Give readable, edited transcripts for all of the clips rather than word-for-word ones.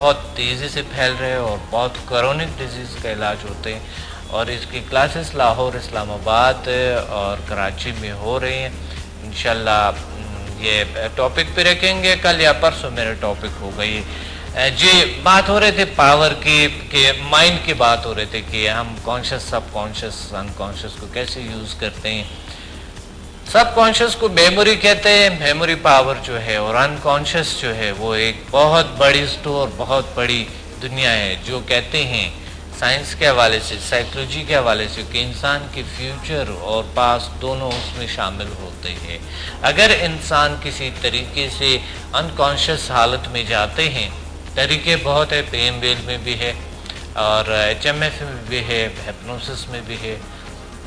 بہت تیزی سے پھیل رہے ہیں اور بہت کرونک ڈیزیز کا علاج ہوتے ہیں، اور اس کی کلاسز لاہور، اسلام آباد اور کراچی میں ہو رہی ہیں۔ انشاءاللہ یہ ٹاپک پہ رکھیں گے، کل یا پرسوں میرا ٹاپک ہو گئی جی۔ بات ہو رہے تھے پاور کی، کہ مائنڈ کی بات ہو رہے تھے کہ ہم کانشیس، سب کانشیس، ان کانشیس کو کیسے یوز کرتے ہیں۔ سب کانشیس کو میموری کہتے ہیں، میموری پاور جو ہے، اور ان کانشیس جو ہے وہ ایک بہت بڑی اسٹور، بہت بڑی دنیا ہے، جو کہتے ہیں سائنس کے حوالے سے، سائیکلوجی کے حوالے سے، کہ انسان کی فیوچر اور پاسٹ دونوں اس میں شامل ہوتے ہیں۔ اگر انسان کسی طریقے سے ان کانشیس حالت میں جاتے ہیں، طریقے بہت ہے، پی ایم ویل میں بھی ہے اور ایچ ایم ایف میں بھی ہے، ہپنوسس میں بھی ہے،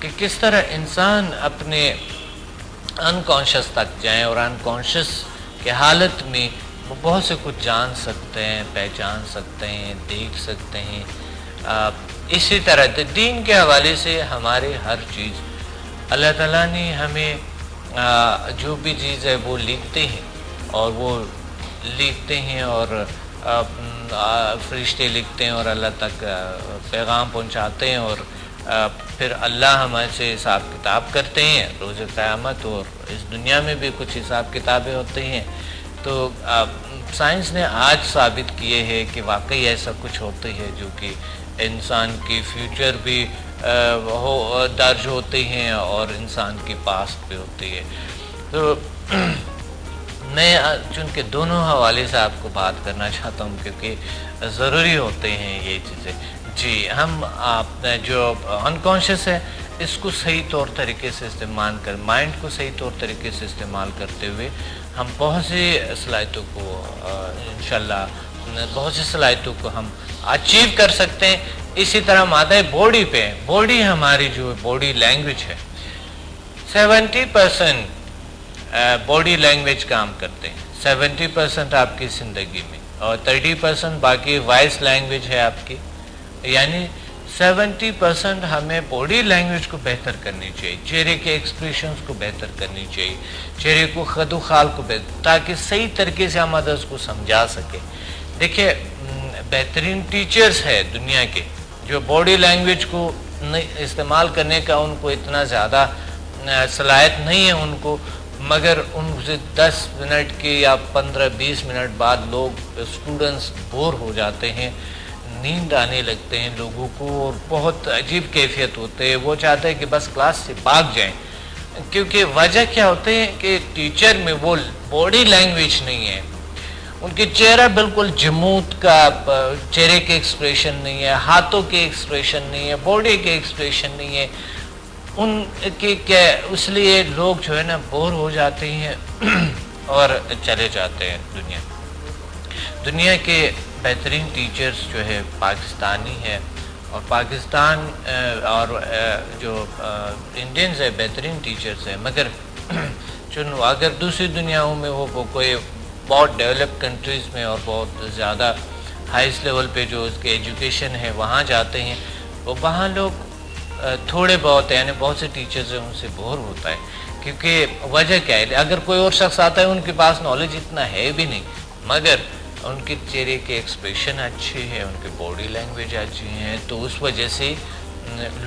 کہ کس طرح انسان اپنے ان کانشیس تک جائیں، اور ان کانشیس کے حالت میں وہ بہت سے کچھ جان سکتے ہیں، پہچان سکتے ہیں، دیکھ سکتے ہیں۔ اسی طرح دین کے حوالے سے ہمارے ہر چیز اللہ تعالیٰ نے ہمیں جو بھی چیز ہے وہ لکھتے ہیں، اور وہ لکھتے ہیں، اور فرشتے لکھتے ہیں اور اللہ تک پیغام پہنچاتے ہیں، اور پھر اللہ ہمارے سے حساب کتاب کرتے ہیں روز قیامت، اور اس دنیا میں بھی کچھ حساب کتابیں ہوتے ہیں۔ تو سائنس نے آج ثابت کیے ہے کہ واقعی ایسا کچھ ہوتے ہے، جو کہ انسان کی فیوچر بھی درج ہوتے ہیں اور انسان کی پاسٹ بھی ہوتی ہے۔ تو میں چونکہ دونوں حوالے سے آپ کو بات کرنا چاہتا ہوں، کیونکہ ضروری ہوتے ہیں یہ چیزیں۔ جی، ہم جو انکانشیس ہے اس کو صحیح طور طریقے سے استعمال مائنڈ کو صحیح طور طریقے سے استعمال کرتے ہوئے ہم بہت سی صلاحیتوں کو انشاءاللہ بہت سی صلاحیتوں کو ہم اچیو کر سکتے ہیں۔ اسی طرح مادہ باڈی پہ، باڈی ہماری جو باڈی لینگویج ہے، 70% باڈی لینگویج کام کرتے ہیں، 70% آپ کی زندگی میں، اور 30% باقی وائس لینگویج ہے آپ کی۔ یعنی 70% ہمیں باڈی لینگویج کو بہتر کرنی چاہیے، چہرے کے ایکسپریشنز کو بہتر کرنی چاہیے، چہرے کو خد و خال کو بہتر، تاکہ صحیح طریقے سے ہم ادرس کو سمجھا سکیں۔ دیکھیں، بہترین ٹیچرز ہے دنیا کے، جو باڈی لینگویج کو استعمال کرنے کا ان کو اتنا زیادہ صلاحیت نہیں ہے ان کو، مگر ان سے 10 منٹ کے یا 15-20 منٹ بعد لوگ اسٹوڈنٹس بور ہو جاتے ہیں، نیند آنے لگتے ہیں لوگوں کو، اور بہت عجیب کیفیت ہوتے ہیں، وہ چاہتے ہیں کہ بس کلاس سے بھاگ جائیں۔ کیونکہ وجہ کیا ہوتے ہیں کہ ٹیچر میں وہ باڈی لینگویج نہیں ہے، ان کے چہرہ بالکل جمود کا، چہرے کے ایکسپریشن نہیں ہے، ہاتھوں کے ایکسپریشن نہیں ہے، باڈی کے ایکسپریشن نہیں ہے ان کے، اس لیے لوگ جو ہے نا بور ہو جاتے ہیں اور چلے جاتے ہیں۔ دنیا کے بہترین ٹیچرز جو ہے پاکستانی ہے، اور پاکستان اور جو انڈینز ہے بہترین ٹیچرز ہیں، مگر اگر دوسری دنیاؤں میں وہ کوئی بہت ڈیولپ کنٹریز میں اور بہت زیادہ ہائیسٹ لیول پہ جو اس کے ایجوکیشن ہے وہاں جاتے ہیں، وہ وہاں لوگ تھوڑے بہت یعنی بہت سے ٹیچرز ہیں ان سے بور ہوتا ہے، کیونکہ وجہ کیا ہے، اگر کوئی اور شخص آتا ہے ان کے پاس نالج اتنا ہے بھی نہیں، مگر ان کے چہرے کے ایکسپریشن اچھے ہیں، ان کی باڈی لینگویج اچھی ہیں، تو اس وجہ سے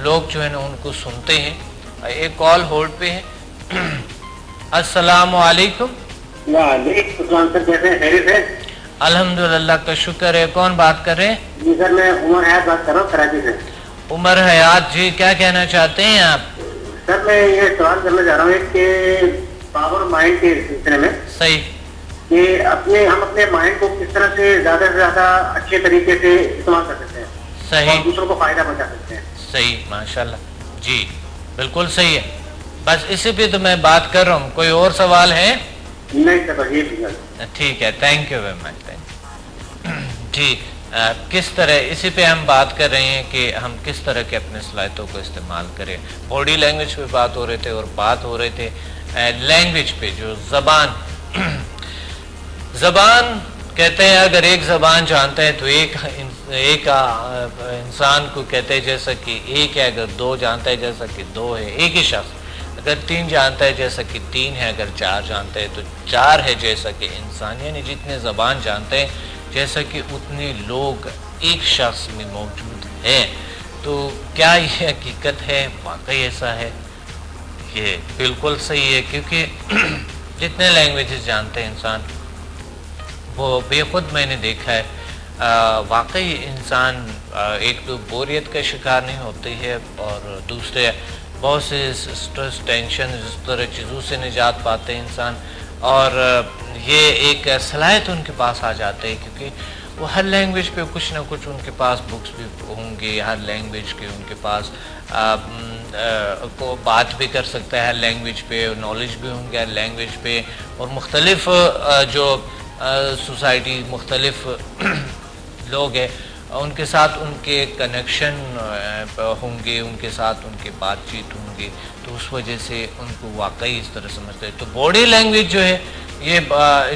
لوگ جو ہے نا ان کو سنتے ہیں۔ ایک کال ہولڈ پہ ہے۔ السلام علیکم۔ وعلیکم السلام سر، کیسے ہیں؟ خیریت ہے؟ الحمدللہ کا شکر ہے۔ کون بات کر رہے ہیں؟ جی سر، میں عمر حیات بات کر رہا ہوں کراچی سے۔ عمر حیات جی، کیا کہنا چاہتے ہیں آپ؟ سر میں یہ سوال کرنا چاہ رہا ہوں کہ پاور مائنڈ کے سلسلے میں، صحیح، کہ ہم اپنے مائنڈ کو کس طرح سے زیادہ اچھے طریقے سے استعمال کر سکتے ہیں، صحیح، اور دوسروں کو فائدہ پہنچا سکتے ہیں۔ صحیح، ماشاءاللہ جی، بالکل صحیح ہے۔ بس اسی پہ تو میں بات کر رہا ہوں۔ کوئی اور سوال ہے؟ نہیں سر، یہ ٹھیک ہے، تھینک یو ویری مچ۔ جی، کس طرح اسی پہ ہم بات کر رہے ہیں کہ ہم کس طرح کے اپنے صلاحیتوں کو استعمال کریں۔ باڈی لینگویج پہ بات ہو رہے تھے، اور بات ہو رہے تھے لینگویج پہ، جو زبان کہتے ہیں، اگر ایک زبان جانتا ہے تو ایک انسان کو کہتے ہیں جیسا کہ ایک ہے، اگر دو جانتا ہے جیسا کہ دو ہے، ایک ہی شخص اگر تین جانتا ہے جیسا کہ تین ہے، اگر چار جانتا ہے تو چار ہے جیسا کہ انسان، یعنی جتنے زبان جانتے ہیں جیسا کہ اتنے لوگ ایک شخص میں موجود ہیں، تو کیا یہ حقیقت ہے؟ واقعی ایسا ہے؟ یہ بالکل صحیح ہے، کیونکہ جتنے لینگویجز جانتے ہیں انسان وہ بے خود میں نے دیکھا ہے واقعی انسان ایک تو بوریت کا شکار نہیں ہوتی ہے، اور دوسرے بہت سے سٹریس ٹینشن اس طرح چیزوں سے نجات پاتے ہیں انسان، اور یہ ایک صلاحیت ان کے پاس آ جاتے ہے، کیونکہ وہ ہر لینگویج پہ کچھ نہ کچھ ان کے پاس بکس بھی ہوں گے، ہر لینگویج کے ان کے پاس کو بات بھی کر سکتا ہے ہر لینگویج پہ، نالج بھی ہوں گے ہر لینگویج پہ، اور مختلف جو سوسائٹی مختلف لوگ ہیں ان کے ساتھ ان کے کنیکشن ہوں گے، ان کے ساتھ ان کی بات چیت ہوں گی، تو اس وجہ سے ان کو واقعی اس طرح سمجھتے ہیں۔ تو باڈی لینگویج جو ہے، یہ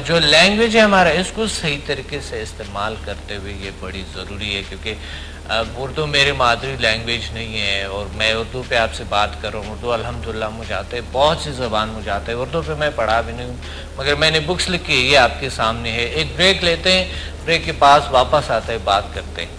جو لینگویج ہے ہمارا، اس کو صحیح طریقے سے استعمال کرتے ہوئے یہ بڑی ضروری ہے، کیونکہ اردو میری مادری لینگویج نہیں ہے، اور میں اردو پہ آپ سے بات کر رہا ہوں۔ اردو الحمدللہ مجھے آتا ہے، بہت سی زبان مجھے آتا ہے، اردو پہ میں پڑھا بھی نہیں ہوں، مگر میں نے بکس لکھی ہے، یہ آپ کے سامنے ہے۔ ایک بریک لیتے ہیں، بریک کے پاس واپس آتے ہیں، بات کرتے ہیں۔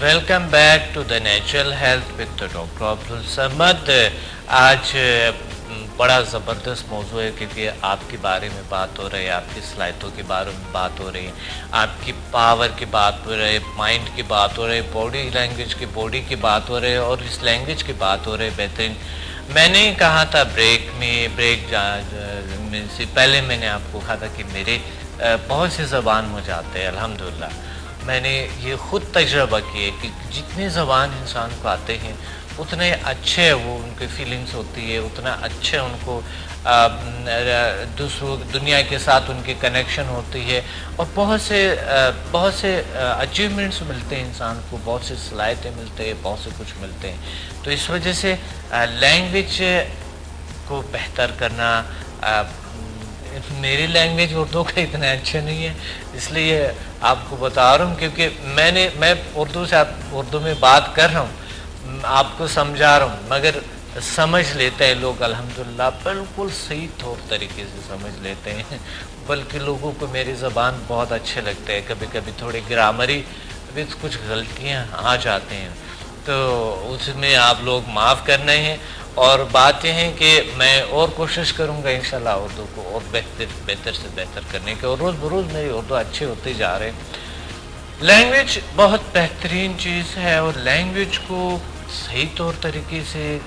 Welcome back to the natural health with doctor Abdussamad. آج بڑا زبردست موضوع ہے، کیونکہ آپ کے بارے میں بات ہو رہی ہے، آپ کی صلاحیتوں کے بارے میں بات ہو رہی ہے، آپ کی پاور کی بات ہو رہی ہے، مائنڈ کی بات ہو رہی ہے، باڈی لینگویج کی باڈی کی بات ہو رہی ہے، اور اس لینگویج کی بات ہو رہی ہے بہترین۔ میں نے کہا تھا بریک سے پہلے میں نے آپ کو کہا تھا کہ میرے بہت سی زبان مجھے آتے ہیں الحمدللہ۔ میں نے یہ خود تجربہ کیا کہ جتنے زبان انسان کو آتے ہیں اتنے اچھے وہ ان کی فیلنگس ہوتی ہے، اتنا اچھے ان کو دوسروں دنیا کے ساتھ ان کی کنیکشن ہوتی ہے، اور بہت سے اچیومنٹس ملتے ہیں انسان کو، بہت سے صلاحیتیں ملتے ہیں، بہت سے کچھ ملتے ہیں۔ تو اس وجہ سے لینگویج کو بہتر کرنا، میری لینگویج اردو کا اتنا اچھا نہیں ہے، اس لیے آپ کو بتا رہا ہوں، کیونکہ میں اردو میں بات کر رہا ہوں، آپ کو سمجھا رہا ہوں، مگر سمجھ لیتے ہیں لوگ الحمدللہ، بالکل صحیح طور طریقے سے سمجھ لیتے ہیں، بلکہ لوگوں کو میری زبان بہت اچھے لگتے ہیں۔ کبھی کبھی تھوڑی گرامری بھی کچھ غلطیاں آ جاتے ہیں، تو اس میں آپ لوگ معاف کرنے ہیں، اور بات یہ ہے کہ میں اور کوشش کروں گا انشاءاللہ اردو کو اور بہتر سے بہتر کرنے کے، اور روز بروز میری اردو اچھے ہوتے جا رہے ہیں۔ لینگویج بہت بہترین چیز ہے، اور لینگویج کو صحیح طور طریقے سے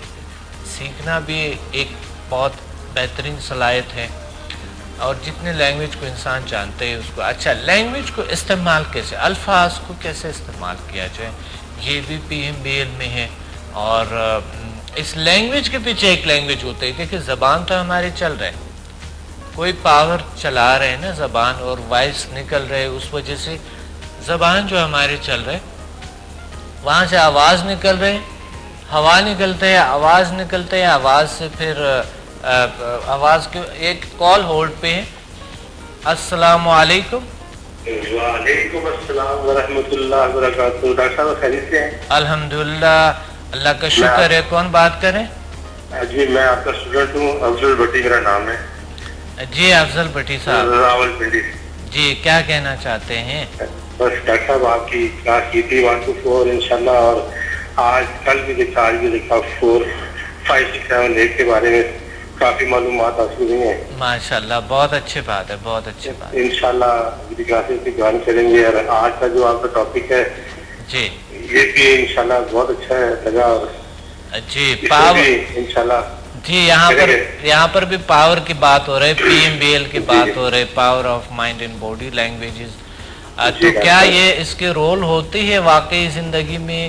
سیکھنا بھی ایک بہت بہترین صلاحیت ہے، اور جتنے لینگویج کو انسان جانتے ہیں اس کو اچھا لینگویج کو استعمال کیسے، الفاظ کو کیسے استعمال کیا جائے، یہ بھی PMBL میں ہے۔ اور اس لینگویج کے پیچھے ایک لینگویج ہوتی ہے، کیونکہ زبان تو ہمارے چل رہے ہیں، کوئی پاور چلا رہے ہیں نا زبان، اور وائس نکل رہے، اس وجہ سے زبان جو ہمارے چل رہے وہاں سے آواز نکل رہے، ہوا نکلتے ہیں، آواز نکلتے ہیں، آواز سے پھر آواز کے ایک کال ہولڈ پہ ہے۔ السلام علیکم۔ وعلیکم السلام ورحمۃ اللہ وبرکاتہ۔ ڈاکٹر صاحب خیریت سے ہیں؟ الحمدللہ، اللہ کا شکر ہے۔ کون بات کریں؟ جی میں آپ کا اسٹوڈنٹ ہوں، افضل بھٹی میرا نام ہے۔ جی افضل بھٹی صاحب، راول پنڈی۔ جی کیا کہنا چاہتے ہیں؟ بس ڈاکٹر صاحب آپ کی کلاس کی تھی 1 to 4 انشاءاللہ، اور آج کل بھی دیکھا، آج بھی دیکھا 4 5 6 7 8 کے بارے میں کافی معلومات حاصل ہوئی ہیں ماشاءاللہ، بہت اچھی بات ہے، بہت اچھی بات ہے۔ انشاءاللہ اگلی کلاسز کی جوائن کریں گے، اور آج کا جو آپ کا ٹاپک ہے جی یہ بھی انشاءاللہ بہت اچھا ہے لگا، اور جی پاور، انشاءاللہ جی یہاں پر بھی پاور کی بات ہو رہی ہے، PMBL کی بات ہو رہی ہے، power of mind in body languages. تو کیا یہ اس کے رول ہوتی ہے واقعی زندگی میں،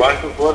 1 to 4